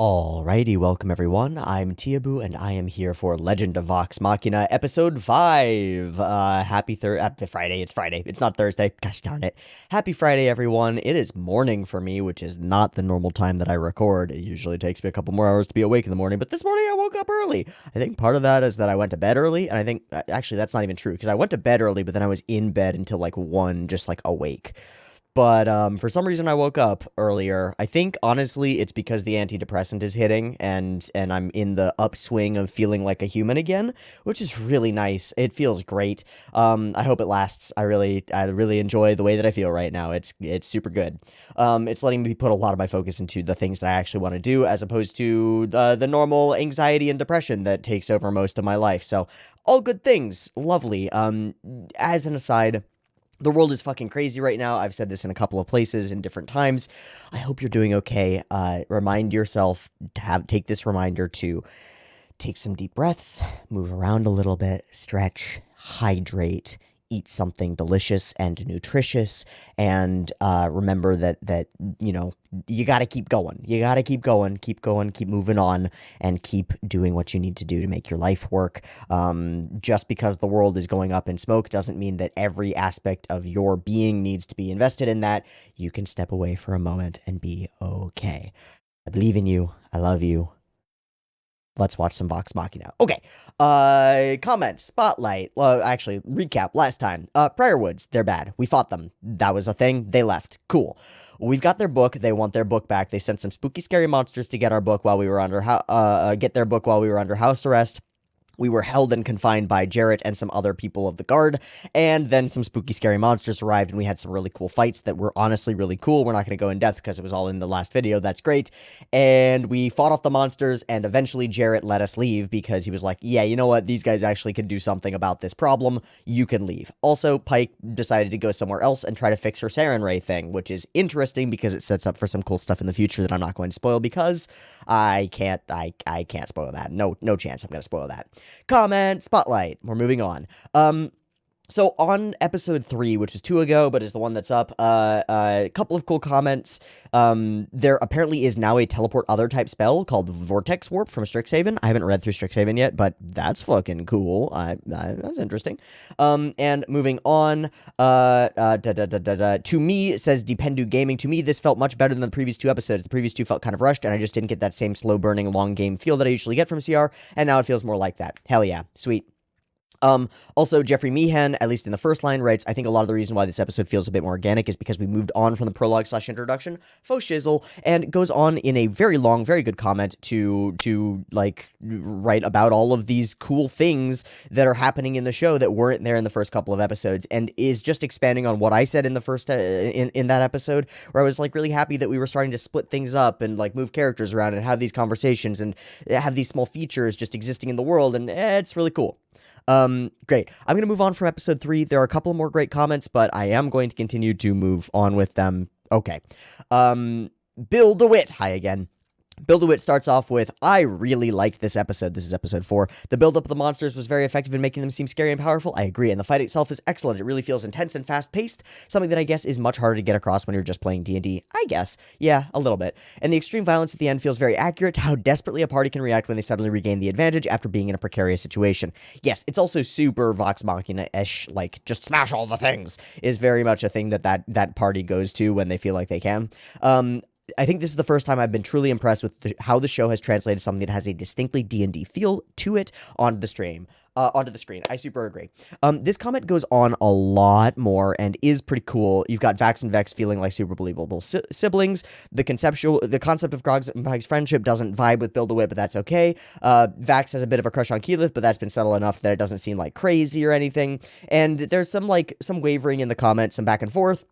Alrighty, welcome everyone. I'm Teeaboo, and I am here for Legend of Vox Machina, Episode 5. Happy Friday. It's Friday. It's not Thursday. Gosh darn it. Happy Friday, everyone. It is morning for me, which is not the normal time that I record. It usually takes me a couple more hours to be awake in the morning, but this morning I woke up early. I think part of that is that I went to bed early, and I think, actually, that's not even true, because I went to bed early, but then I was in bed until like 1, just like awake. But for some reason I woke up earlier. I think honestly it's because the antidepressant is hitting and I'm in the upswing of feeling like a human again, which is really nice. It feels great. I hope it lasts. I really enjoy the way that I feel right now. It's super good. It's letting me put a lot of my focus into the things that I actually want to do as opposed to the normal anxiety and depression that takes over most of my life. So all good things. Lovely. As an aside, the world is fucking crazy right now. I've said this in a couple of places in different times. I hope you're doing okay. Remind yourself to take this reminder to take some deep breaths, move around a little bit, stretch, hydrate, eat something delicious and nutritious, and remember that you got to keep going. You got to keep going, keep moving on, and keep doing what you need to do to make your life work. Just because the world is going up in smoke doesn't mean that every aspect of your being needs to be invested in that. You can step away for a moment and be okay. I believe in you. I love you. Let's watch some Vox Machina. Okay. Comments, spotlight. Well, actually, recap last time. Briarwoods, they're bad. We fought them. That was a thing. They left. Cool. We've got their book. They want their book back. They sent some spooky, scary monsters to get our book while we were under get their book while we were under house arrest. We were held and confined by Jarrett and some other people of the guard, and then some spooky, scary monsters arrived, and we had some really cool fights that were honestly really cool. We're not going to go in depth because it was all in the last video. That's great. And we fought off the monsters, and eventually Jarrett let us leave because he was like, yeah, you know what? These guys actually can do something about this problem. You can leave. Also, Pike decided to go somewhere else and try to fix her Sarin Ray thing, which is interesting because it sets up for some cool stuff in the future that I'm not going to spoil because I can't spoil that. No chance I'm going to spoil that. Comment, spotlight. We're moving on. So on episode 3, which was 2 ago, but is the one that's up, a couple of cool comments. There apparently is now a teleport other type spell called Vortex Warp from Strixhaven. I haven't read through Strixhaven yet, but that's fucking cool. That's interesting. And moving on, to me, it says Dependu Gaming. To me, this felt much better than the previous 2 episodes. The previous 2 felt kind of rushed, and I just didn't get that same slow-burning, long game feel that I usually get from CR, and now it feels more like that. Hell yeah. Sweet. Also, Jeffrey Meehan, at least in the first line, writes, I think a lot of the reason why this episode feels a bit more organic is because we moved on from the prologue/introduction, faux shizzle, and goes on in a very long, very good comment to like, write about all of these cool things that are happening in the show that weren't there in the first couple of episodes, and is just expanding on what I said in the first, in that episode, where I was, like, really happy that we were starting to split things up and, like, move characters around and have these conversations and have these small features just existing in the world, and it's really cool. Great. I'm going to move on from episode 3. There are a couple more great comments, but I am going to continue to move on with them. Okay. Bill DeWitt. Hi again. Bill DeWitt starts off with, I really liked this episode. This is episode 4. The build-up of the monsters was very effective in making them seem scary and powerful. I agree, and the fight itself is excellent. It really feels intense and fast-paced, something that I guess is much harder to get across when you're just playing D&D. I guess. Yeah, a little bit. And the extreme violence at the end feels very accurate to how desperately a party can react when they suddenly regain the advantage after being in a precarious situation. Yes, it's also super Vox Machina-ish, like, just smash all the things, is very much a thing that party goes to when they feel like they can. I think this is the first time I've been truly impressed with how the show has translated something that has a distinctly D&D feel to it onto the screen. I super agree. This comment goes on a lot more and is pretty cool. You've got Vax and Vex feeling like super believable siblings. The concept of Grog's and Pike's friendship doesn't vibe with Bill DeWitt, but that's okay. Vax has a bit of a crush on Keyleth, but that's been subtle enough that it doesn't seem like crazy or anything. And there's some wavering in the comments, some back and forth.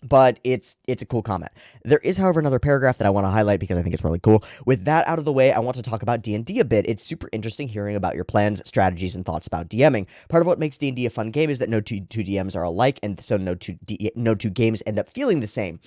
But it's a cool comment. There is, however, another paragraph that I want to highlight because I think it's really cool. With that out of the way, I want to talk about D&D a bit. It's super interesting hearing about your plans, strategies, and thoughts about DMing. Part of what makes D&D a fun game is that no two DMs are alike, and so no two games end up feeling the same.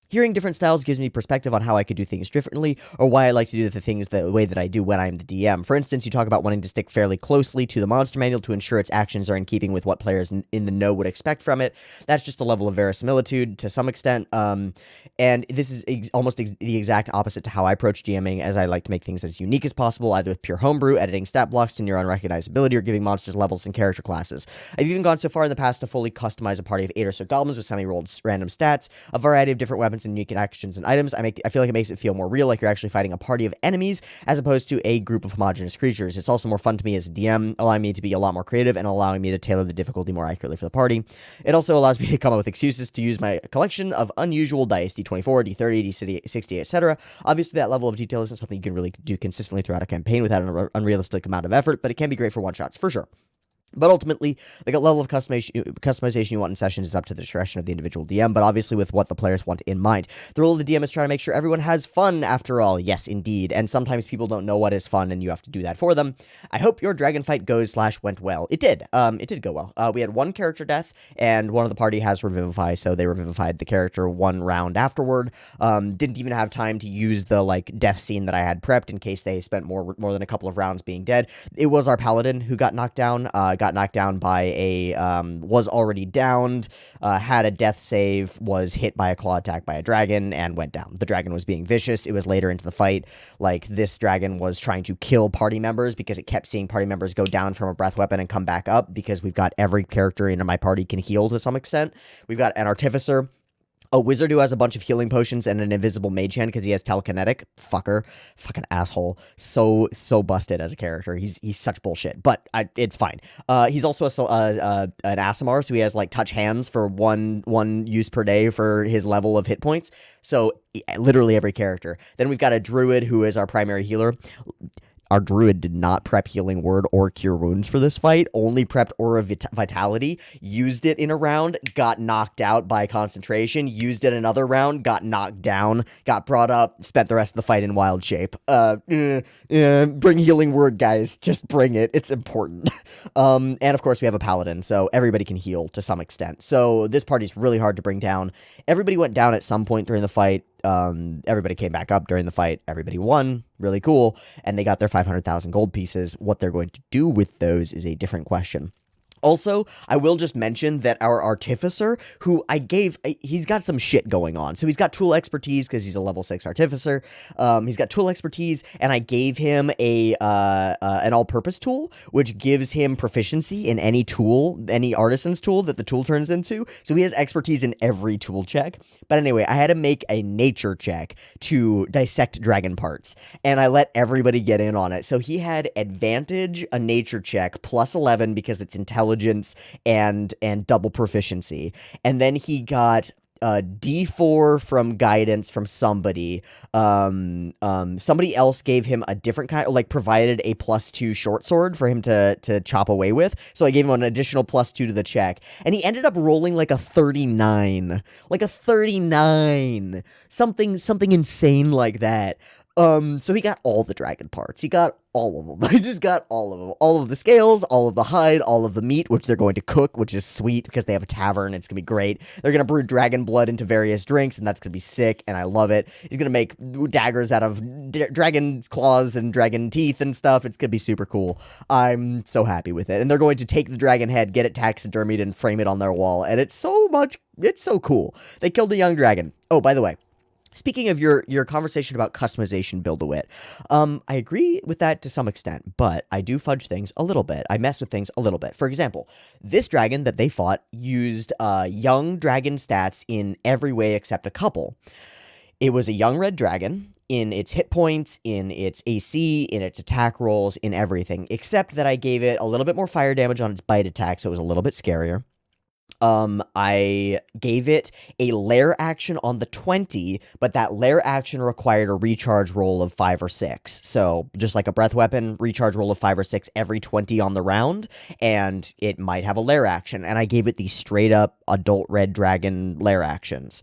Hearing different styles gives me perspective on how I could do things differently, or why I like to do the things the way that I do when I'm the DM. For instance, you talk about wanting to stick fairly closely to the monster manual to ensure its actions are in keeping with what players in the know would expect from it. That's just a level of verisimilitude to some extent, and this is almost the exact opposite to how I approach DMing, as I like to make things as unique as possible, either with pure homebrew, editing stat blocks to near unrecognizability, or giving monsters levels and character classes. I've even gone so far in the past to fully customize a party of 8 or so goblins with semi-rolled random stats, a variety of different weapons and unique actions and items. I feel like it makes it feel more real, like you're actually fighting a party of enemies as opposed to a group of homogenous creatures. It's also more fun to me as a DM, allowing me to be a lot more creative and allowing me to tailor the difficulty more accurately for the party. It also allows me to come up with excuses to use my collection of unusual dice, D24, D30, D60, etc. Obviously, that level of detail isn't something you can really do consistently throughout a campaign without an unrealistic amount of effort, but it can be great for one-shots, for sure. But ultimately, the level of customization you want in sessions is up to the discretion of the individual DM, but obviously with what the players want in mind. The role of the DM is trying to make sure everyone has fun, after all. Yes, indeed. And sometimes people don't know what is fun, and you have to do that for them. I hope your dragon fight went well. It did. It did go well. We had one character death, and one of the party has Revivify, so they revivified the character one round afterward. Didn't even have time to use the, death scene that I had prepped in case they spent more than a couple of rounds being dead. It was our paladin who got knocked down. Got knocked down by was already downed, had a death save, was hit by a claw attack by a dragon, and went down. The dragon was being vicious. It was later into the fight. This dragon was trying to kill party members because it kept seeing party members go down from a breath weapon and come back up, because we've got every character in my party can heal to some extent. We've got an artificer, a wizard who has a bunch of healing potions, and an invisible mage hand because he has telekinetic. Fucking asshole. So busted as a character. He's such bullshit, but it's fine. He's also an Aasimar, so he has touch hands for one use per day for his level of hit points. So literally every character. Then we've got a druid who is our primary healer. Our druid did not prep Healing Word or Cure Wounds for this fight, only prepped Aura Vitality, used it in a round, got knocked out by concentration, used it another round, got knocked down, got brought up, spent the rest of the fight in wild shape. Bring Healing Word, guys. Just bring it. It's important. And of course, we have a Paladin, so everybody can heal to some extent. So this party's really hard to bring down. Everybody went down at some point during the fight. Everybody came back up during the fight. Everybody won. Really cool. And they got their 500,000 gold pieces. What they're going to do with those is a different question. Also, I will just mention that our Artificer, who he's got some shit going on. So he's got tool expertise because he's a level 6 Artificer. He's got tool expertise, and I gave him an all-purpose tool, which gives him proficiency in any tool, any artisan's tool that the tool turns into. So he has expertise in every tool check. But anyway, I had to make a nature check to dissect dragon parts, and I let everybody get in on it. So he had advantage, a nature check, plus 11 because it's intelligence and double proficiency. And then he got D4 from guidance from somebody. Somebody else gave him a different kind, provided a +2 short sword for him to chop away with. So I gave him an additional +2 to the check. And he ended up rolling a 39. Something insane like that. So he got all the dragon parts. He got all of them. He just got all of them. All of the scales, all of the hide, all of the meat, which they're going to cook, which is sweet because they have a tavern. It's going to be great. They're going to brew dragon blood into various drinks, and that's going to be sick, and I love it. He's going to make daggers out of dragon claws and dragon teeth and stuff. It's going to be super cool. I'm so happy with it. And they're going to take the dragon head, get it taxidermied, and frame it on their wall. And it's so cool. They killed a young dragon. Oh, by the way, speaking of your conversation about customization, Build-A-Wit, I agree with that to some extent, but I do fudge things a little bit. I mess with things a little bit. For example, this dragon that they fought used young dragon stats in every way except a couple. It was a young red dragon in its hit points, in its AC, in its attack rolls, in everything, except that I gave it a little bit more fire damage on its bite attack, so it was a little bit scarier. I gave it a lair action on the 20, but that lair action required a recharge roll of 5 or 6. So just like a breath weapon, recharge roll of 5 or 6 every 20 on the round, and it might have a lair action. And I gave it the straight up adult red dragon lair actions.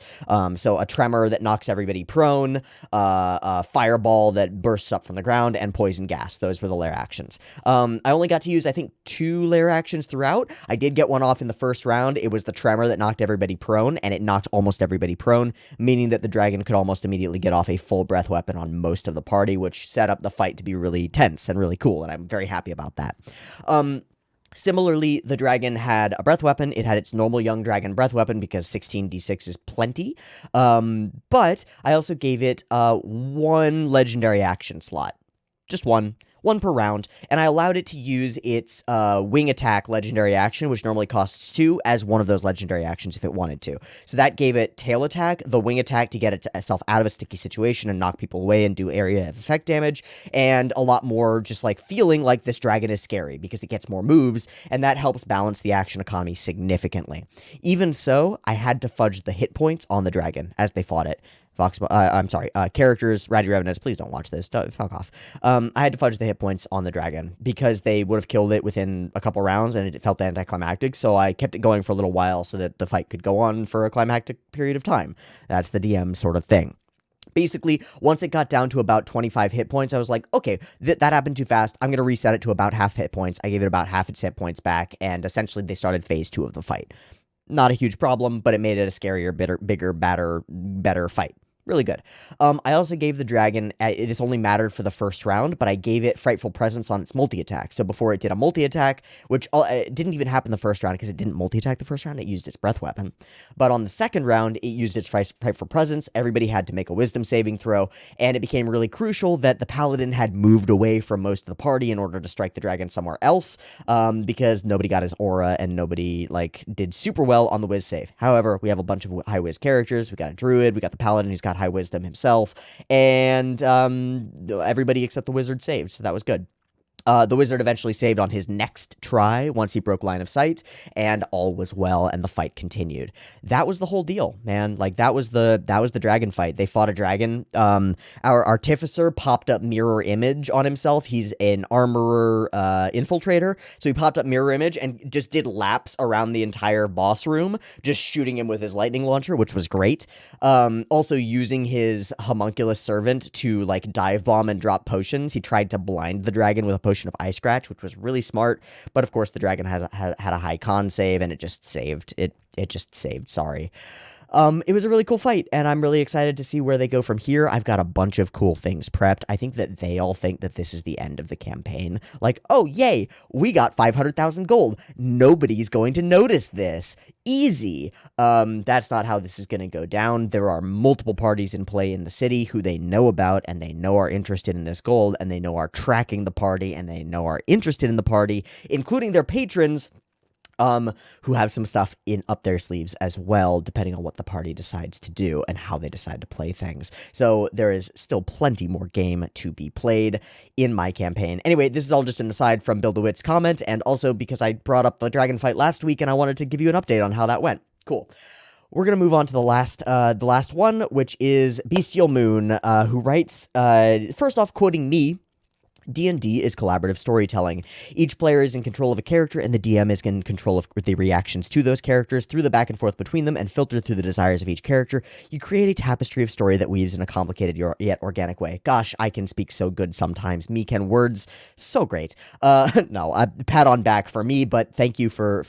So a tremor that knocks everybody prone, a fireball that bursts up from the ground, and poison gas. Those were the lair actions. I only got to use, I think, 2 lair actions throughout. I did get one off in the first round, round, it was the tremor that knocked everybody prone, and it knocked almost everybody prone, meaning that the dragon could almost immediately get off a full breath weapon on most of the party, which set up the fight to be really tense and really cool, and I'm very happy about that. Similarly, the dragon had a breath weapon. It had its normal young dragon breath weapon because 16d6 is plenty. But I also gave it one legendary action slot. Just one per round, and I allowed it to use its wing attack legendary action, which normally costs 2, as one of those legendary actions if it wanted to. So that gave it tail attack, the wing attack to get itself out of a sticky situation and knock people away and do area of effect damage, and a lot more just like feeling like this dragon is scary because it gets more moves, and that helps balance the action economy significantly. Even so, I had to fudge the hit points on the dragon as they fought it. Characters, Ratty Revenants, please don't watch this. Fuck off. I had to fudge the hit points on the dragon because they would have killed it within a couple rounds and it felt anticlimactic, so I kept it going for a little while so that the fight could go on for a climactic period of time. That's the DM sort of thing. Basically, once it got down to about 25 hit points, I was like, okay, that happened too fast. I'm going to reset it to about half hit points. I gave it about half its hit points back, and essentially they started phase 2 of the fight. Not a huge problem, but it made it a scarier, bigger, better fight. Really good. I also gave the dragon, this only mattered for the first round, but I gave it Frightful Presence on its multi-attack. So before it did a multi-attack, which it didn't even happen the first round because it didn't multi-attack the first round, it used its breath weapon. But on the second round, it used its Frightful Presence. Everybody had to make a wisdom saving throw, and it became really crucial that the paladin had moved away from most of the party in order to strike the dragon somewhere else, because nobody got his aura and nobody did super well on the whiz save. However, we have a bunch of high whiz characters. We got a druid, we got the paladin who's got high wisdom himself, and everybody except the wizard saved, so that was good. The wizard eventually saved on his next try once he broke line of sight, and all was well, and the fight continued. That was the whole deal, man. That was the dragon fight. They fought a dragon. Our artificer popped up mirror image on himself. He's an armorer infiltrator, so he popped up mirror image and just did laps around the entire boss room, just shooting him with his lightning launcher, which was great. Also using his homunculus servant to dive bomb and drop potions. He tried to blind the dragon with a potion of Ice Scratch, which was really smart, but of course the dragon had a high con save, and it just saved. It just saved, sorry. It was a really cool fight, and I'm really excited to see where they go from here. I've got a bunch of cool things prepped. I think that they all think that this is the end of the campaign. Oh, yay, we got 500,000 gold. Nobody's going to notice this. Easy. That's not how this is going to go down. There are multiple parties in play in the city who they know about, and they know are interested in this gold, and they know are tracking the party, and they know are interested in the party, including their patrons, who have some stuff up their sleeves as well, depending on what the party decides to do and how they decide to play things. So there is still plenty more game to be played in my campaign. Anyway, this is all just an aside from Bill DeWitt's comment, and also because I brought up the dragon fight last week and I wanted to give you an update on how that went. Cool. We're going to move on to the last one, which is Bestial Moon, who writes, first off, quoting me, D&D is collaborative storytelling. Each player is in control of a character, and the DM is in control of the reactions to those characters. Through the back and forth between them and filtered through the desires of each character, you create a tapestry of story that weaves in a complicated yet organic way. Gosh, I can speak so good sometimes. Me can words so great. No, pat on back for me, but thank you for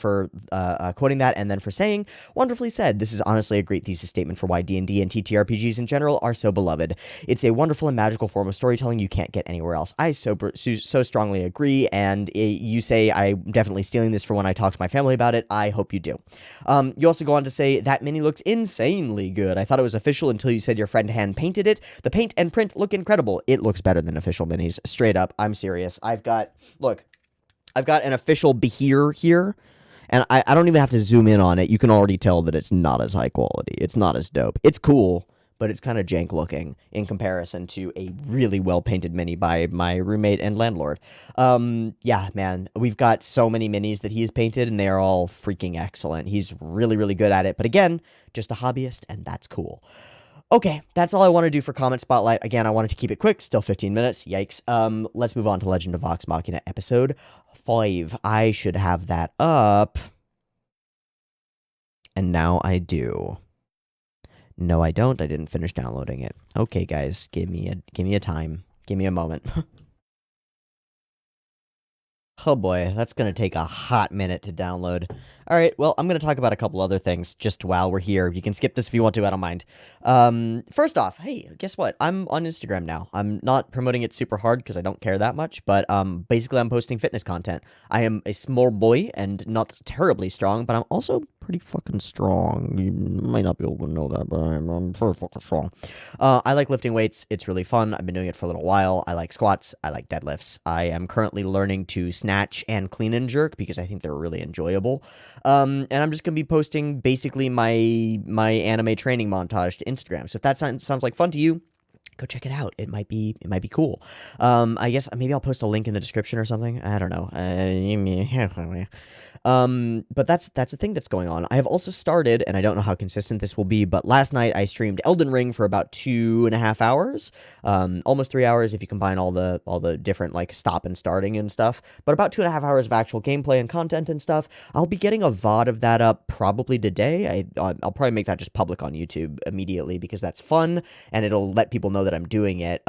quoting that, and then for saying, wonderfully said. This is honestly a great thesis statement for why D&D and TTRPGs in general are so beloved. It's a wonderful and magical form of storytelling you can't get anywhere else. I so strongly agree, and you say I'm definitely stealing this for when I talk to my family about it. I hope you do. You also go on to say, that mini looks insanely good. I thought it was official until you said your friend hand painted it. The paint and print look incredible. It looks better than official minis. Straight up, I'm serious. I've got an official Behir here, and I don't even have to zoom in on it. You can already tell that it's not as high quality. It's not as dope. It's cool, but it's kind of jank looking in comparison to a really well-painted mini by my roommate and landlord. Yeah, man, we've got so many minis that he's painted, and they are all freaking excellent. He's really, really good at it, but again, just a hobbyist, and that's cool. Okay, that's all I want to do for Comment Spotlight. Again, I wanted to keep it quick, still 15 minutes, yikes. Let's move on to Legend of Vox Machina episode 5. I should have that up, and now I do. No, I don't. I didn't finish downloading it. Okay, guys, give me a time. Give me a moment. Oh boy, that's gonna take a hot minute to download. All right, well, I'm going to talk about a couple other things just while we're here. You can skip this if you want to, I don't mind. First off, hey, guess what? I'm on Instagram now. I'm not promoting it super hard because I don't care that much, but basically, I'm posting fitness content. I am a small boy and not terribly strong, but I'm also pretty fucking strong. You might not be able to know that, but I'm pretty fucking strong. I like lifting weights. It's really fun. I've been doing it for a little while. I like squats. I like deadlifts. I am currently learning to snatch and clean and jerk because I think they're really enjoyable. And I'm just gonna be posting basically my anime training montage to Instagram. So if that sounds like fun to you, go check it out. It might be cool. I guess maybe I'll post a link in the description or something. I don't know. But that's the thing that's going on. I have also started, and I don't know how consistent this will be, but last night I streamed Elden Ring for about 2.5 hours, almost 3 hours if you combine all the different like stop and starting and stuff. But about 2.5 hours of actual gameplay and content and stuff. I'll be getting a VOD of that up probably today. I'll probably make that just public on YouTube immediately because that's fun and it'll let people know that I'm doing it.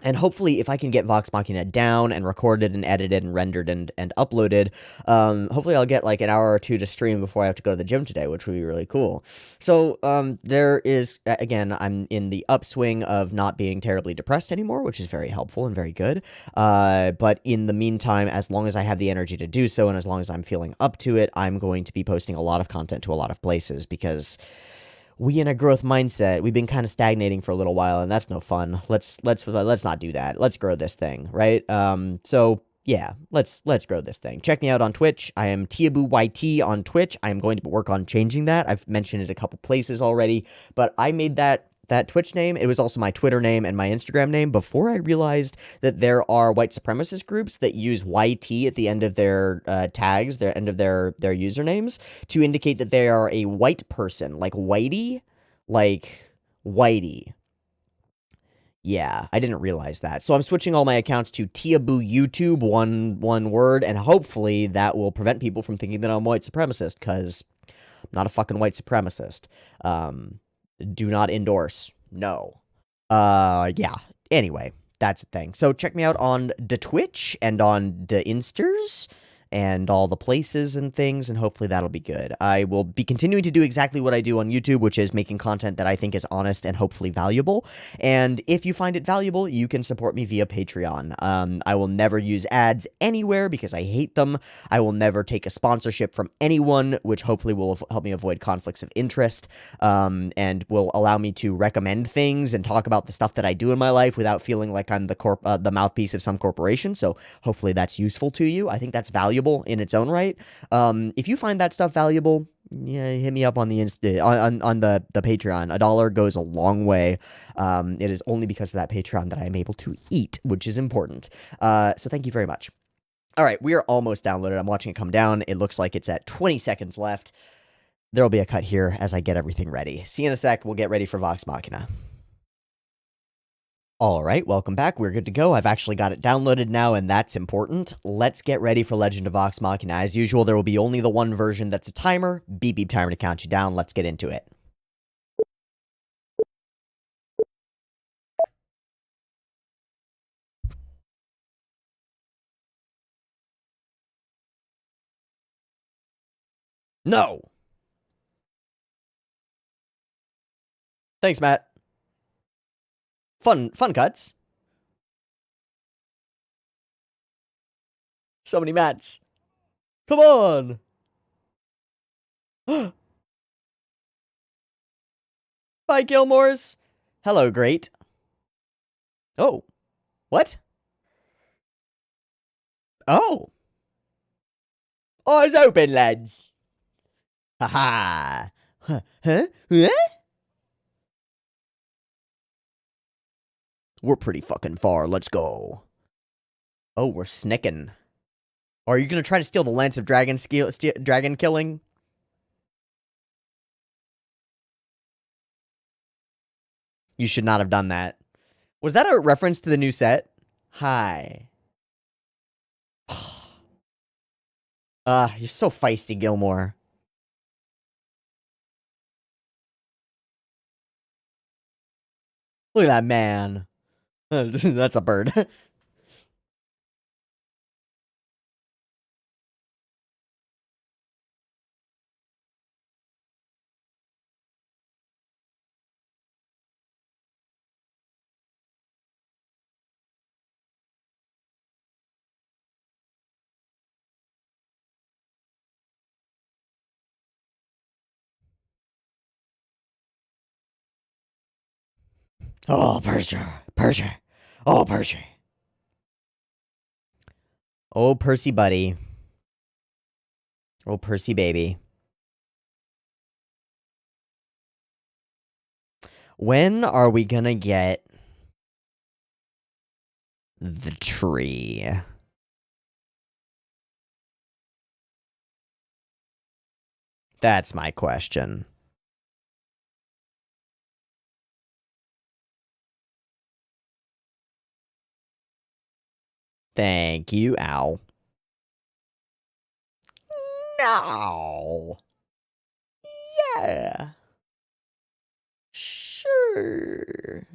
And hopefully, if I can get Vox Machina down and recorded and edited and rendered and uploaded, hopefully I'll get like an hour or two to stream before I have to go to the gym today, which would be really cool. So, there is, again, I'm in the upswing of not being terribly depressed anymore, which is very helpful and very good. But in the meantime, as long as I have the energy to do so and as long as I'm feeling up to it, I'm going to be posting a lot of content to a lot of places because we in a growth mindset, we've been kind of stagnating for a little while, and that's no fun. Let's not do that. Let's grow this thing, right? So yeah, let's grow this thing. Check me out on Twitch. I am Teeaboo YT on Twitch. I am going to work on changing that. I've mentioned it a couple places already, but I made that Twitch name. It was also my Twitter name and my Instagram name before I realized that there are white supremacist groups that use YT at the end of their tags, their end of their usernames, to indicate that they are a white person, like whitey, like whitey. Yeah, I didn't realize that. So I'm switching all my accounts to Teeaboo YouTube, one word, and hopefully that will prevent people from thinking that I'm a white supremacist, because I'm not a fucking white supremacist. Um, do not endorse. No. Yeah. Anyway, that's the thing. So check me out on the Twitch and on the Insters and all the places and things, and hopefully that'll be good. I will be continuing to do exactly what I do on YouTube, which is making content that I think is honest and hopefully valuable. And if you find it valuable, you can support me via Patreon. I will never use ads anywhere because I hate them. I will never take a sponsorship from anyone, which hopefully will help me avoid conflicts of interest, and will allow me to recommend things and talk about the stuff that I do in my life without feeling like I'm the mouthpiece of some corporation. So hopefully that's useful to you. I think that's valuable in its own right. If you find that stuff valuable, yeah, hit me up on the on the Patreon. $1 goes a long way. It is only because of that Patreon that I am able to eat, which is important. So thank you very much. All right, we are almost downloaded. I'm watching it come down. It looks like it's at 20 seconds left. There'll be a cut here as I get everything ready. See you in a sec. We'll get ready for Vox Machina. All right, welcome back. We're good to go. I've actually got it downloaded now, and that's important. Let's get ready for Legend of Vox Machina. As usual, there will be only the one version that's a timer. Beep beep timer to count you down. Let's get into it. No! Thanks, Matt. Fun cuts. So many Matts. Come on! Bye, Gilmores. Hello, great. Oh, what? Oh. Eyes open, lads. Haha. Huh? Huh? We're pretty fucking far. Let's go. Oh, we're snicking. Are you gonna try to steal the Lance of Dragon killing? You should not have done that. Was that a reference to the new set? Hi. You're so feisty, Gilmore. Look at that man. That's a bird. Oh, Persia, Persia. Oh, Persia. Oh, Percy buddy. Oh, Percy baby. When are we gonna get the tree? That's my question. Thank you, ow. No. Yeah. Sure.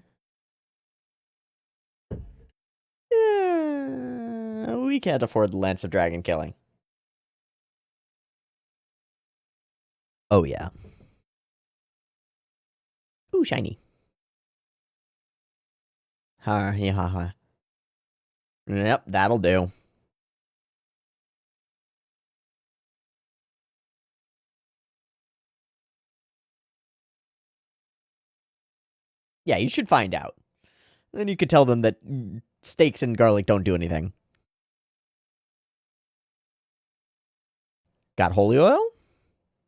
Yeah. We can't afford the Lance of Dragon killing. Oh, yeah. Ooh, shiny. Ha, yeah, ha, ha. Yep, that'll do. Yeah, you should find out. Then you could tell them that steaks and garlic don't do anything. Got holy oil?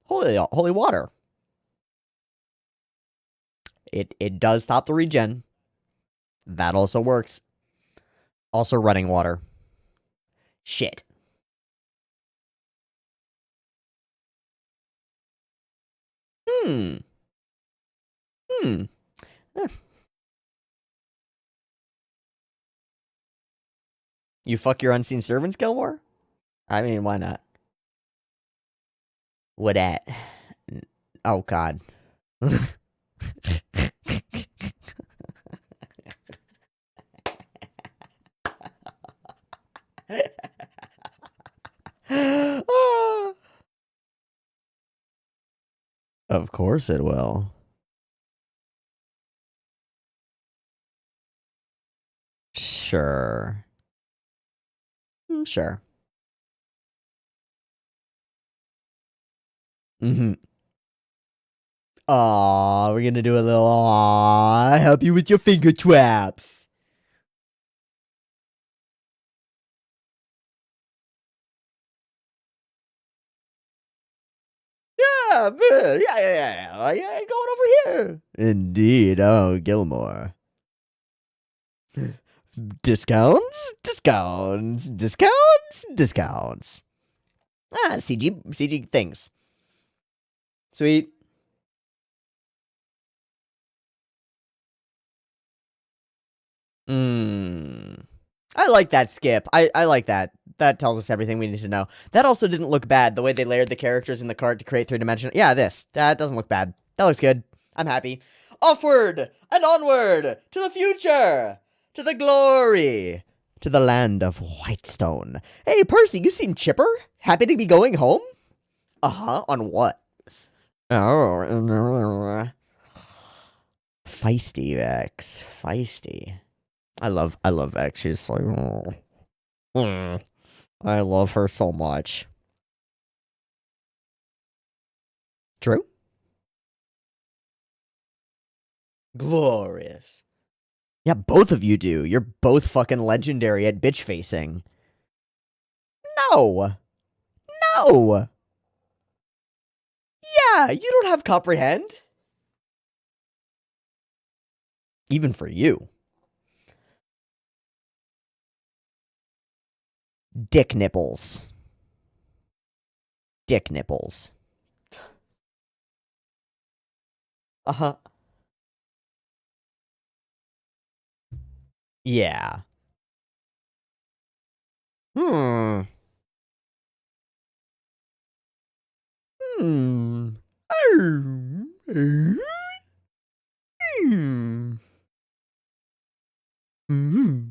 Holy water. It does stop the regen. That also works. Also running water. Shit. Hmm. Hmm. Eh. You fuck your unseen servants, Gilmore? I mean, why not? What at? Oh, God. Of course it will. Sure. Sure. Mm-hmm. Aw, we're gonna do a little aw, help you with your finger traps. Yeah, yeah, going over here. Indeed, oh, Gilmore. Discounts? Discounts. Discounts? Discounts. Ah, CG things. Sweet. I like that skip. I like that. That tells us everything we need to know. That also didn't look bad, the way they layered the characters in the cart to create three-dimensional. Yeah, that doesn't look bad. That looks good. I'm happy. Offward and onward to the future, to the glory, to the land of Whitestone. Hey, Percy, you seem chipper. Happy to be going home? Uh-huh, on what? Oh, feisty Vex. Feisty. I love Vex. She's like, I love her so much. True? Glorious. Yeah, both of you do. You're both fucking legendary at bitch facing. No. No. Yeah, you don't have comprehend. Even for you. Dick nipples. Dick nipples. Uh-huh. Yeah. Hmm. Hmm. Hmm. Hmm.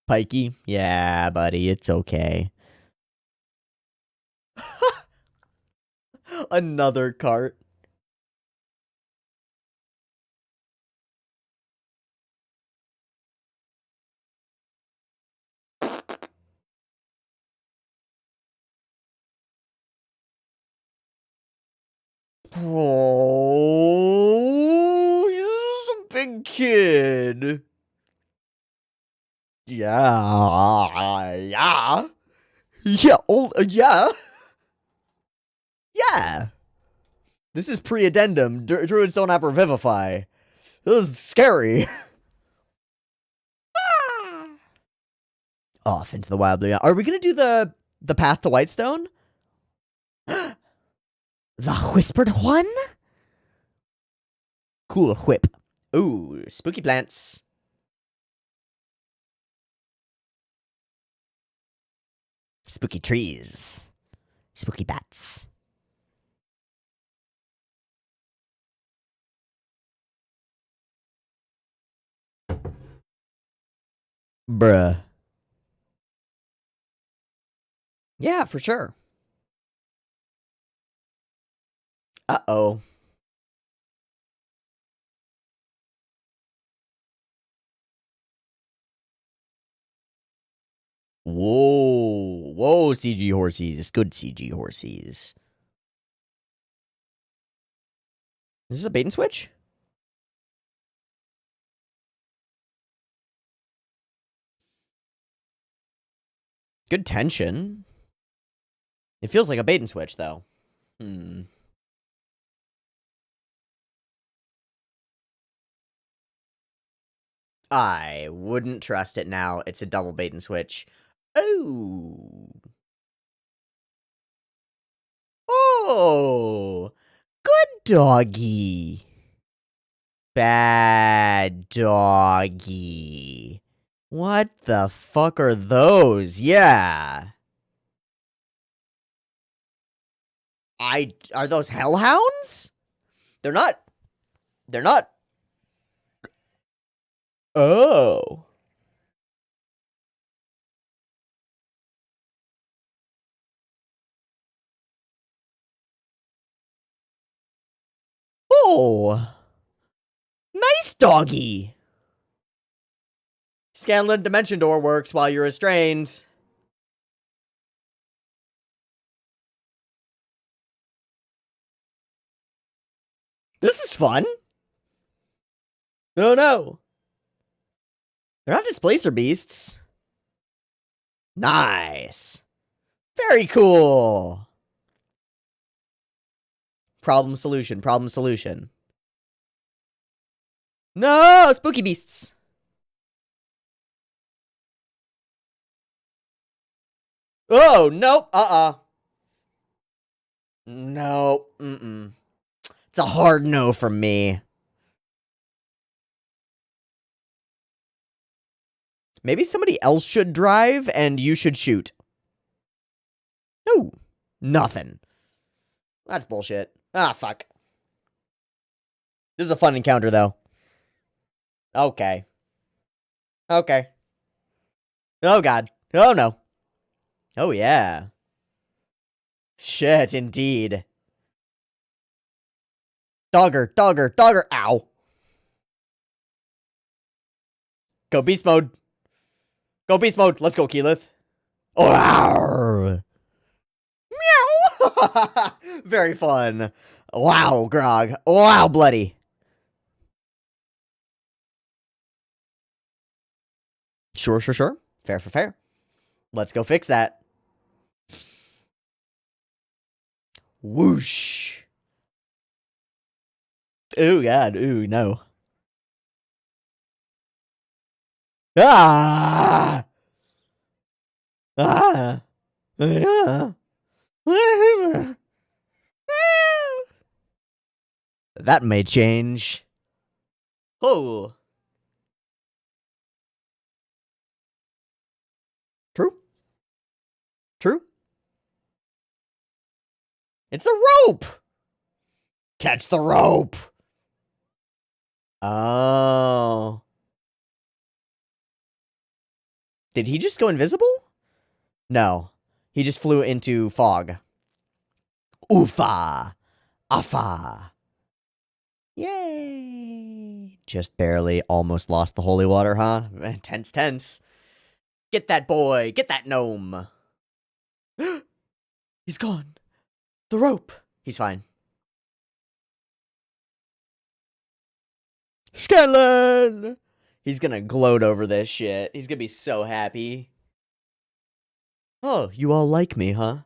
Pikey? Yeah, buddy, it's okay. Another cart. Oh, he's a big kid. Yeah. Yeah. Yeah. Oh, yeah. Yeah. This is pre-addendum. Druids don't have Revivify. This is scary. Off into the wild blue. Are we gonna do the path to Whitestone? The whispered one? Cool whip. Ooh, spooky plants. Spooky trees. Spooky bats. Bruh. Yeah, for sure. Uh-oh. Whoa. Whoa, CG horsies. Good CG horsies. Is this a bait and switch? Good tension. It feels like a bait and switch, though. I wouldn't trust it now. It's a double bait and switch. Oh. Oh. Good doggy. Bad doggy. What the fuck are those? Yeah. Are those hellhounds? They're not. They're not. Oh. Oh. Nice doggy. Scanlan Dimension Door works while you're restrained. This is fun. Oh no. They're not displacer beasts. Nice. Very cool. Problem solution. Problem solution. No, spooky beasts. Oh, nope. No. It's a hard no from me. Maybe somebody else should drive and you should shoot. No. Nothing. That's bullshit. Ah, fuck. This is a fun encounter, though. Okay. Okay. Oh, God. Oh, no. Oh, yeah. Shit, indeed. Dogger, dogger, dogger. Ow. Go beast mode. Go beast mode. Let's go, Keyleth. Oh, meow. Very fun. Wow, Grog. Wow, bloody. Sure. Fair for fair. Let's go fix that. Whoosh. Ooh, God. Ooh, no. Ah! Ah! Ah! That may change. Oh. True. True. It's a rope. Catch the rope. Oh. Did he just go invisible? No. He just flew into fog. Oofa. Afa. Yay. Just barely almost lost the holy water, huh? Tense. Get that boy. Get that gnome. He's gone. The rope. He's fine. Scanlan! He's gonna gloat over this shit. He's gonna be so happy. Oh, you all like me, huh?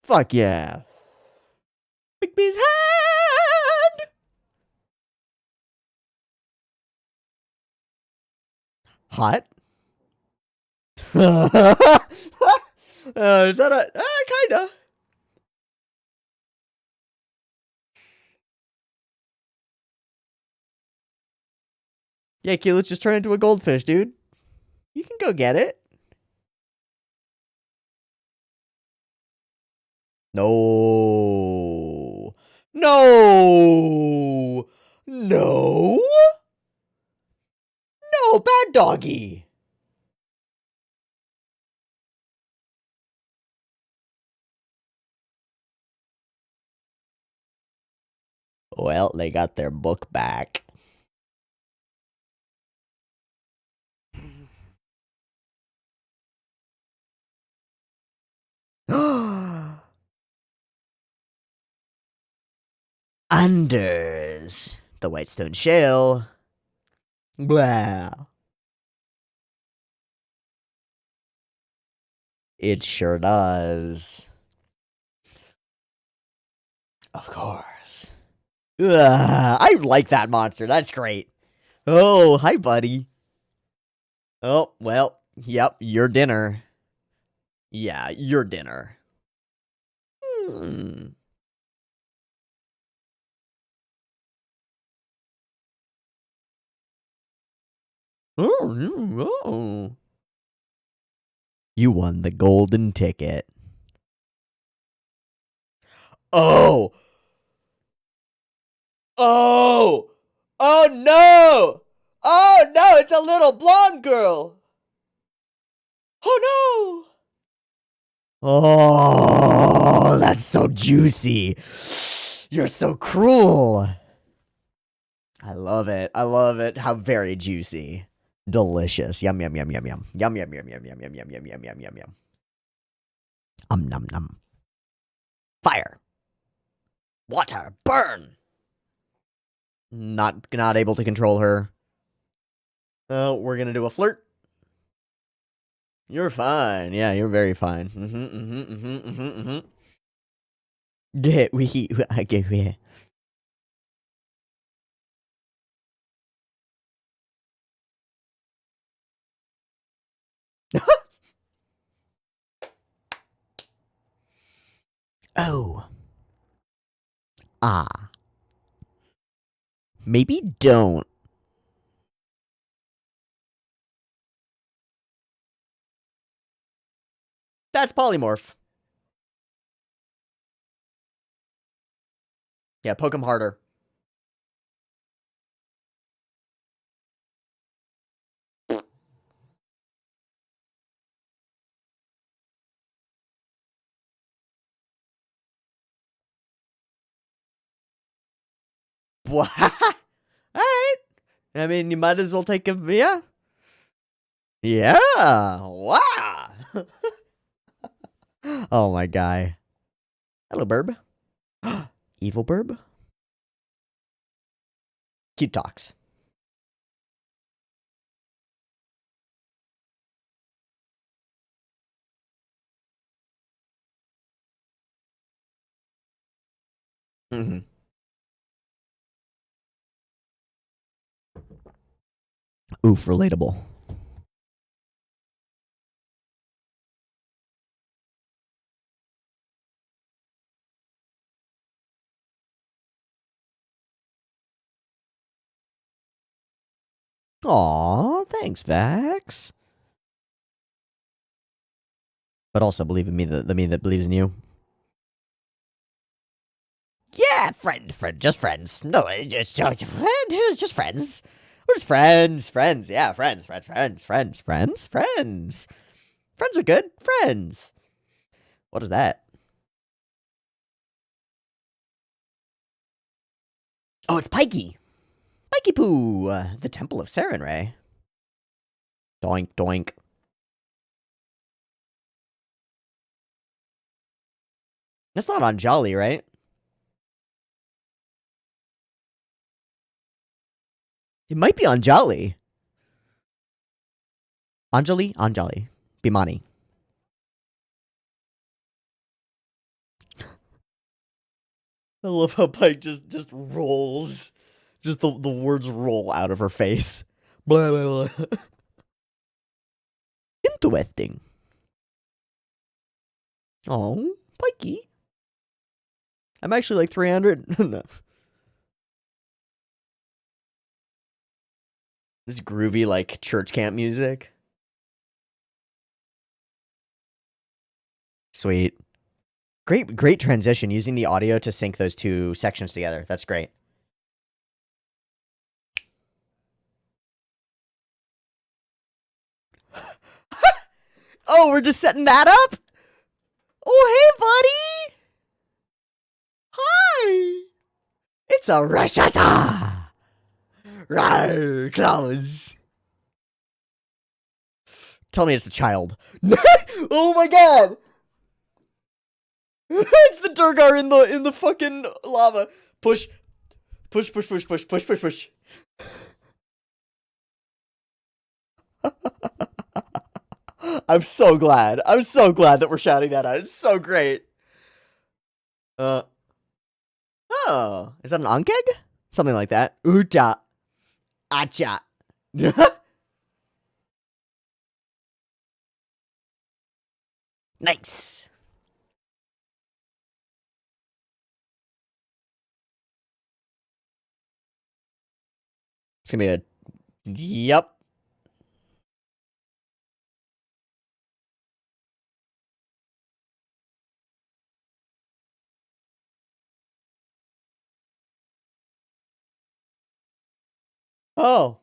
Fuck yeah. Bigby's hand! Hot? Is that a... kinda. Yeah, Keyleth just turned into a goldfish, dude. You can go get it. No. No. No. No, bad doggy. Well, they got their book back. Anders. The Whitestone Shale. Blah. It sure does. Of course. I like that monster. That's great. Oh, hi, buddy. Oh, well, yep, your dinner. Yeah, your dinner. Hmm. Oh. You won the golden ticket. Oh! Oh! Oh no! Oh no, it's a little blonde girl! Oh no! Oh, that's so juicy. You're so cruel. I love it. I love it. How very juicy. Delicious. Yum, yum, yum, yum, yum. Yum, yum, yum, yum, yum, yum, yum, yum, yum, yum, yum, yum. Num, num. Fire. Water. Burn. Not able to control her. Oh, we're gonna do a flirt. You're fine. Yeah, you're very fine. Get we get we. Oh. Ah. Maybe don't. That's polymorph. Yeah, poke him harder. What? Alright. I mean, you might as well take him. Yeah. Yeah. Wow. Oh, my guy. Hello, Burb. Evil Burb. Cute talks. Mm-hmm. Oof, relatable. Aw, thanks, Vax. But also believe in me, the me that believes in you. Yeah, friend, just friends. No, just friends. We're just friends. Yeah, friends. Friends are good. Friends. What is that? Oh, it's Pikey. Pikey Poo, the Temple of Sarenrae. Doink, doink. That's not Anjali, right? It might be Anjali. Anjali. Bimani. I love how Pike just rolls. Just the words roll out of her face. Blah, blah, blah. Interesting. Oh, Pikey. I'm actually like 300. No. This groovy, like, church camp music. Sweet. Great transition, using the audio to sync those two sections together. That's great. Oh, we're just setting that up? Oh, hey, buddy! Hi! It's a Rashasa! Rawr, Klaus! Tell me it's a child. Oh my god! It's the Durgar in the fucking lava. Push. I'm so glad. I'm so glad that we're shouting that out. It's so great. Oh, is that an Ankeg? Something like that. Uta. Acha. Nice. It's gonna be a... Yep. Oh.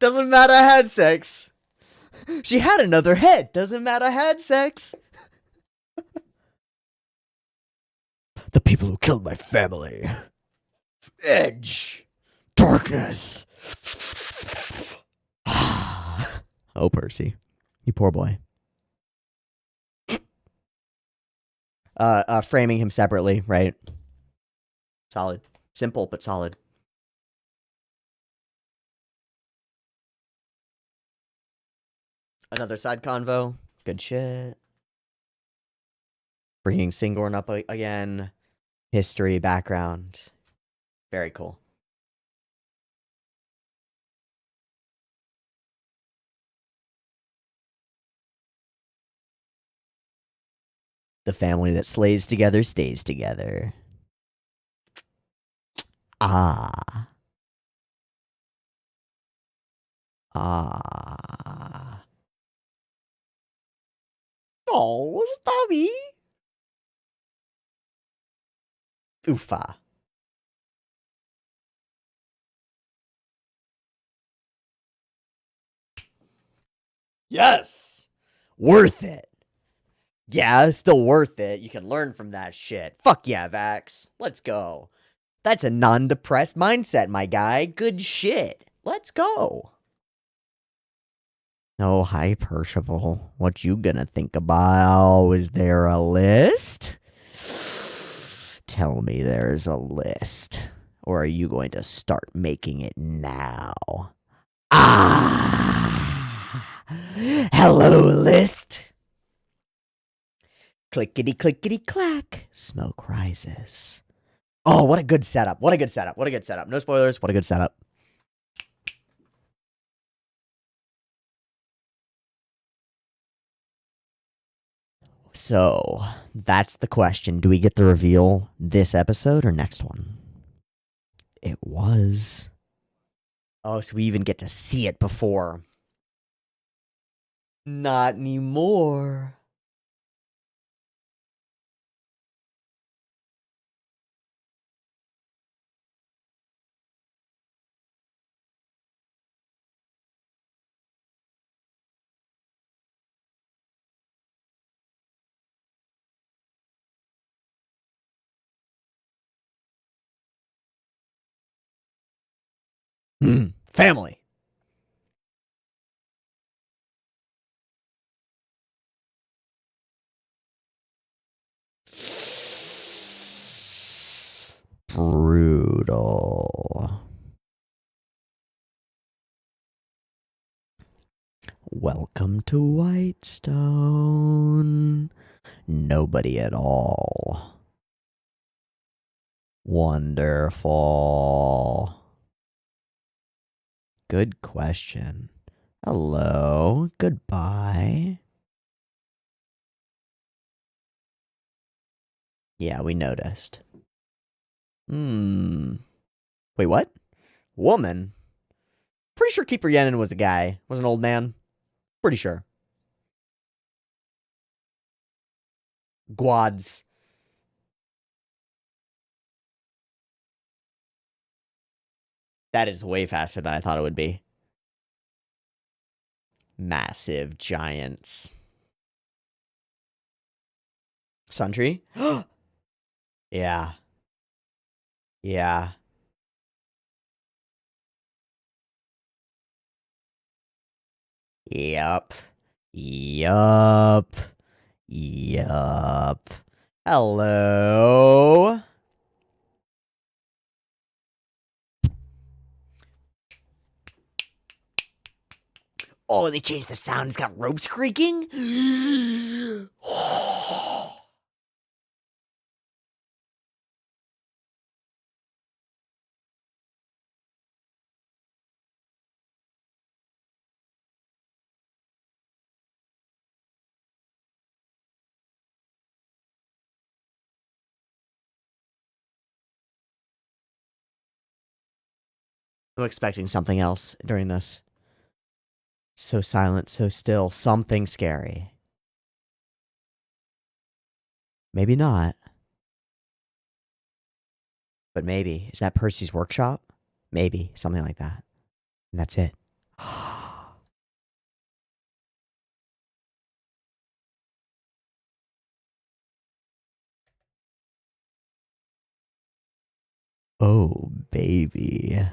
Doesn't matter, had sex. She had another head. Doesn't matter, had sex. The people who killed my family. Edge. Darkness. Oh, Percy. You poor boy. Framing him separately, right? Solid. Simple, but solid. Another side convo. Good shit. Bringing Singorn up again. History, background. Very cool. The family that slays together stays together. Ah. Ah. Oh, Tommy. Oofa. Yes. Worth it. Yeah, still worth it. You can learn from that shit. Fuck yeah, Vax. Let's go. That's a non-depressed mindset, my guy. Good shit. Let's go. Oh, hi, Percival. What you gonna think about? Is there a list? Tell me there's a list. Or are you going to start making it now? Ah! Hello, list. Clickety, clickety, clack. Smoke rises. Oh, what a good setup. What a good setup. What a good setup. No spoilers. What a good setup. So, that's the question. Do we get the reveal this episode or next one? It was. Oh, so we even get to see it before. Not anymore. Family. Brutal. Welcome to Whitestone. Nobody at all. Wonderful. Good question. Hello. Goodbye. Yeah, we noticed. Wait, what? Woman? Pretty sure Keeper Yenin was a guy. Was an old man. Pretty sure. Guads. That is way faster than I thought it would be. Massive giants. Sundry? Yeah. Yeah. Yup. Yup. Yup. Hello. Oh, they changed the sound. It's got ropes creaking. I'm expecting something else during this. So silent, so still, something scary. Maybe not. But maybe. Is that Percy's workshop? Maybe. Something like that. And that's it. Oh, baby.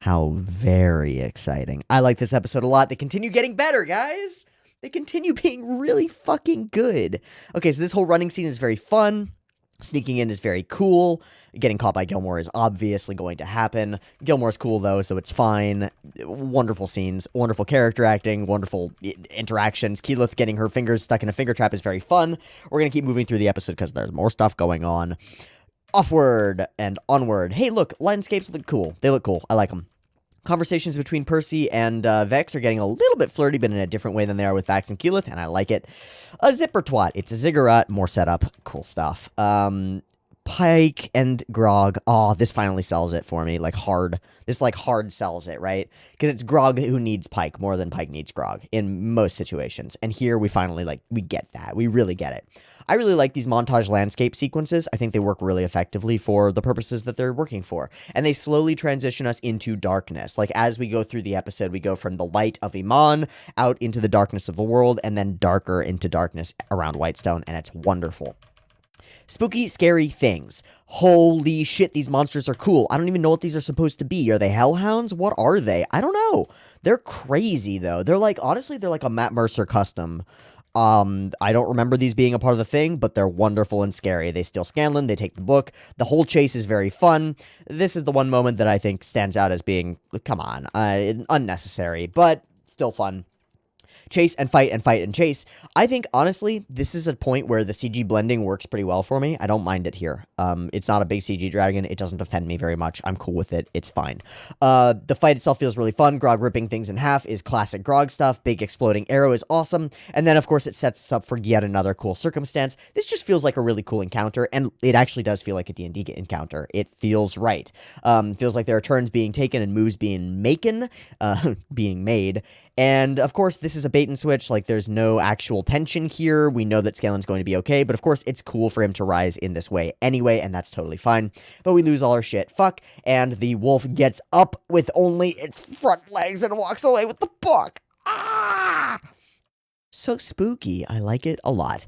How very exciting. I like this episode a lot. They continue getting better, guys. They continue being really fucking good. Okay, so this whole running scene is very fun. Sneaking in is very cool. Getting caught by Gilmore is obviously going to happen. Gilmore's cool, though, so it's fine. Wonderful scenes. Wonderful character acting. Wonderful interactions. Keyleth getting her fingers stuck in a finger trap is very fun. We're going to keep moving through the episode because there's more stuff going on. Offward and onward. Hey, look, landscapes look cool. They look cool. I like them. Conversations between Percy and Vex are getting a little bit flirty, but in a different way than they are with Vax and Keyleth, and I like it. A zipper twat. It's a ziggurat. More setup. Cool stuff. Pike and Grog. Oh, this finally sells it for me. Like, hard. This, like, hard sells it, right? Because it's Grog who needs Pike more than Pike needs Grog in most situations. And here we finally, like, we get that. We really get it. I really like these montage landscape sequences. I think they work really effectively for the purposes that they're working for. And they slowly transition us into darkness. Like, as we go through the episode, we go from the light of Iman out into the darkness of the world, and then darker into darkness around Whitestone, and it's wonderful. Spooky, scary things. Holy shit, these monsters are cool. I don't even know what these are supposed to be. Are they hellhounds? What are they? I don't know. They're crazy, though. They're like, honestly, they're like a Matt Mercer custom. I don't remember these being a part of the thing, but they're wonderful and scary. They steal Scanlan, they take the book. The whole chase is very fun. This is the one moment that I think stands out as being, come on, unnecessary, but still fun. Chase and fight and chase. I think, honestly, this is a point where the CG blending works pretty well for me. I don't mind it here. It's not a big CG dragon. It doesn't offend me very much. I'm cool with it. It's fine. The fight itself feels really fun. Grog ripping things in half is classic Grog stuff. Big exploding arrow is awesome. And then, of course, it sets us up for yet another cool circumstance. This just feels like a really cool encounter, and it actually does feel like a D&D encounter. It feels right. Feels like there are turns being taken and moves being made. And, of course, this is a bait and switch. Like, there's no actual tension here. We know that Scanlan's going to be okay, but, of course, it's cool for him to rise in this way anyway, and that's totally fine. But we lose all our shit. Fuck. And the wolf gets up with only its front legs and walks away with the book. Ah! So spooky. I like it a lot.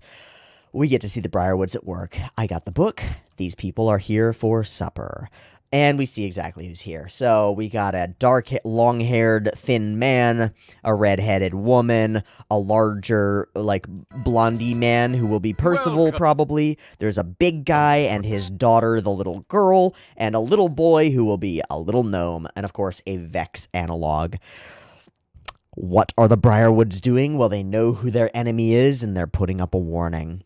We get to see the Briarwoods at work. I got the book. These people are here for supper. And we see exactly who's here. So we got a dark, long-haired, thin man, a red-headed woman, a larger, like, blondie man who will be Percival, probably. There's a big guy and his daughter, the little girl, and a little boy who will be a little gnome, and of course, a Vex analog. What are the Briarwoods doing? Well, they know who their enemy is, and they're putting up a warning.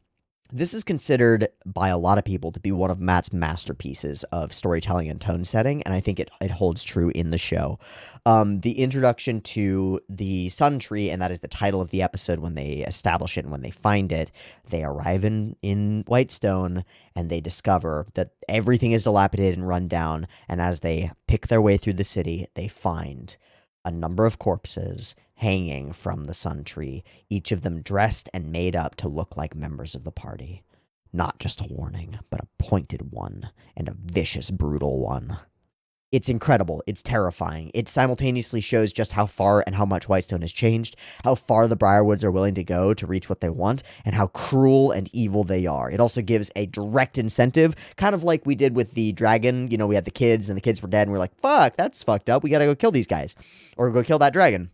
This is considered by a lot of people to be one of Matt's masterpieces of storytelling and tone setting, and I think it holds true in the show. The introduction to the Sun Tree, and that is the title of the episode when they establish it and when they find it, they arrive in Whitestone, and they discover that everything is dilapidated and run down, and as they pick their way through the city, they find a number of corpses hanging from the Sun Tree, each of them dressed and made up to look like members of the party. Not just a warning, but a pointed one, and a vicious, brutal one. It's incredible. It's terrifying. It simultaneously shows just how far and how much Whitestone has changed, how far the Briarwoods are willing to go to reach what they want, and how cruel and evil they are. It also gives a direct incentive, kind of like we did with the dragon. You know, we had the kids, and the kids were dead, and we're like, fuck, that's fucked up. We gotta go kill these guys, or go kill that dragon.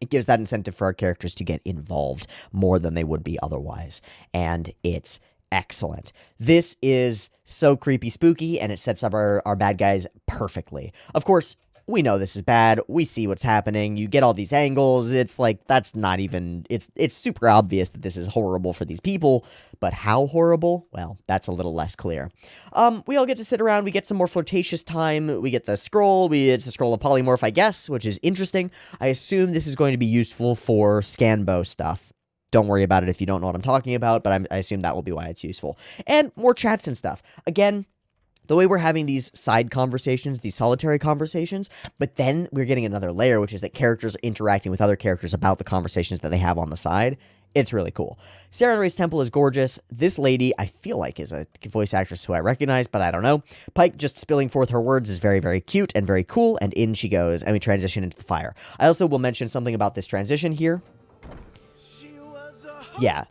It gives that incentive for our characters to get involved more than they would be otherwise. And it's excellent. This is so creepy spooky, and it sets up our bad guys perfectly. Of course, we know this is bad. We see what's happening. You get all these angles. It's like, that's not even, it's super obvious that this is horrible for these people, but how horrible? Well, that's a little less clear. We all get to sit around. We get some more flirtatious time. We get the scroll. It's a scroll of polymorph, I guess, which is interesting. I assume this is going to be useful for Scanbo stuff. Don't worry about it if you don't know what I'm talking about, but I assume that will be why it's useful. And more chats and stuff. Again, the way we're having these side conversations, these solitary conversations, but then we're getting another layer, which is that characters are interacting with other characters about the conversations that they have on the side. It's really cool. Sarah Ray's Temple is gorgeous. This lady, I feel like, is a voice actress who I recognize, but I don't know. Pike just spilling forth her words is very, very cute and very cool, and in she goes, and we transition into the fire. I also will mention something about this transition here. Yeah.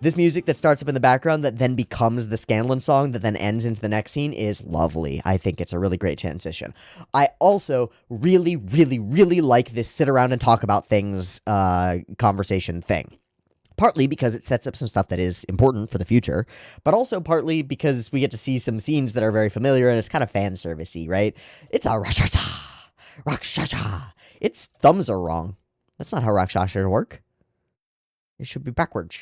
This music that starts up in the background that then becomes the Scanlan song that then ends into the next scene is lovely. I think it's a really great transition. I also really, really, really like this sit around and talk about things conversation thing. Partly because it sets up some stuff that is important for the future, but also partly because we get to see some scenes that are very familiar and it's kind of fan servicey, right? It's a rakshasa, rakshasa. Its thumbs are wrong. That's not how rakshasa work. It should be backwards.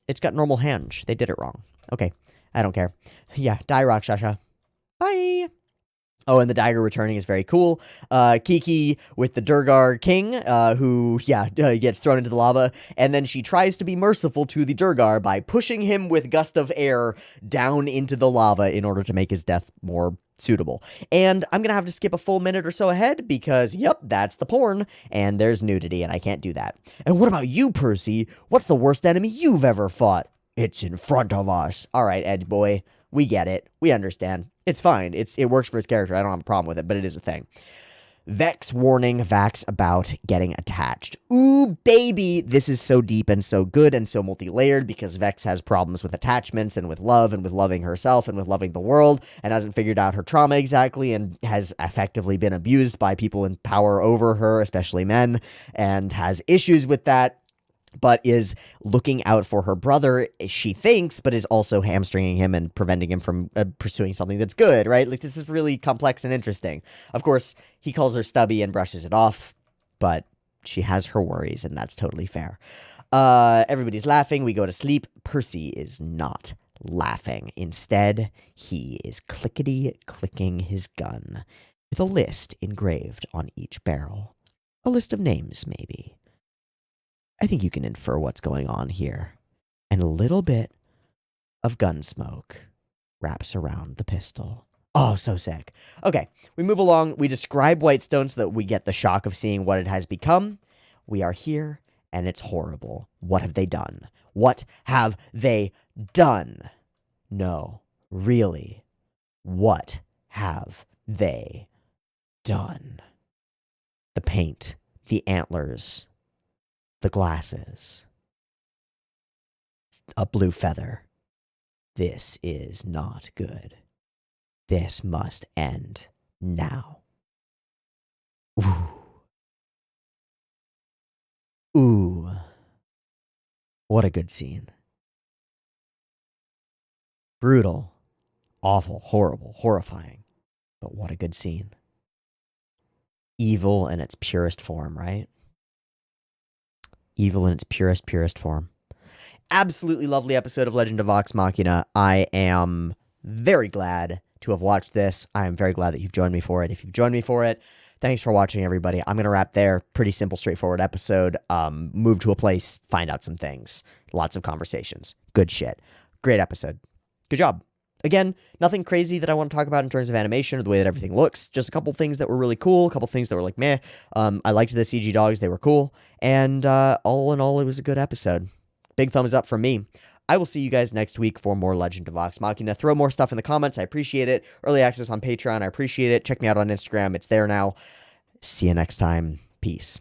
It's got normal hands. They did it wrong. Okay, I don't care. Yeah, die Rakshasha. Bye! Oh, and the dagger returning is very cool. Kiki with the Durgar king, who, gets thrown into the lava, and then she tries to be merciful to the Durgar by pushing him with gust of air down into the lava in order to make his death more suitable. And I'm gonna have to skip a full minute or so ahead because, yep, that's the porn, and there's nudity, and I can't do that. And what about you, Percy? What's the worst enemy you've ever fought? It's in front of us. All right, Edge boy, we get it. We understand. It's fine. It works for his character. I don't have a problem with it, but it is a thing. Vex warning Vax about getting attached. Ooh, baby. This is so deep and so good and so multi-layered because Vex has problems with attachments and with love and with loving herself and with loving the world and hasn't figured out her trauma exactly and has effectively been abused by people in power over her, especially men, and has issues with that, but is looking out for her brother, she thinks, but is also hamstringing him and preventing him from pursuing something that's good, right? Like, this is really complex and interesting. Of course, he calls her stubby and brushes it off, but she has her worries, and that's totally fair. Everybody's laughing. We go to sleep. Percy is not laughing. Instead, he is clickety-clicking his gun with a list engraved on each barrel. A list of names, maybe. I think you can infer what's going on here. And a little bit of gun smoke wraps around the pistol. Oh, so sick. Okay, we move along. We describe Whitestone so that we get the shock of seeing what it has become. We are here, and it's horrible. What have they done? What have they done? No, really. What have they done? The paint, the antlers, the glasses, a blue feather, This is not good. This must end now. Ooh. Ooh. What a good scene. Brutal, awful, horrible, horrifying. But what a good scene. Evil in its purest form, right? Evil in its purest form. Absolutely lovely episode of Legend of Vox Machina. I am very glad to have watched this. I am very glad that you've joined me for it. If you've joined me for it, thanks for watching, everybody. I'm going to wrap there. Pretty simple, straightforward episode. Move to a place, find out some things. Lots of conversations. Good shit. Great episode. Good job. Again, nothing crazy that I want to talk about in terms of animation or the way that everything looks. Just a couple things that were really cool, a couple things that were like, meh. I liked the CG dogs. They were cool. And all in all, it was a good episode. Big thumbs up from me. I will see you guys next week for more Legend of Vox Machina. Throw more stuff in the comments. I appreciate it. Early access on Patreon. I appreciate it. Check me out on Instagram. It's there now. See you next time. Peace.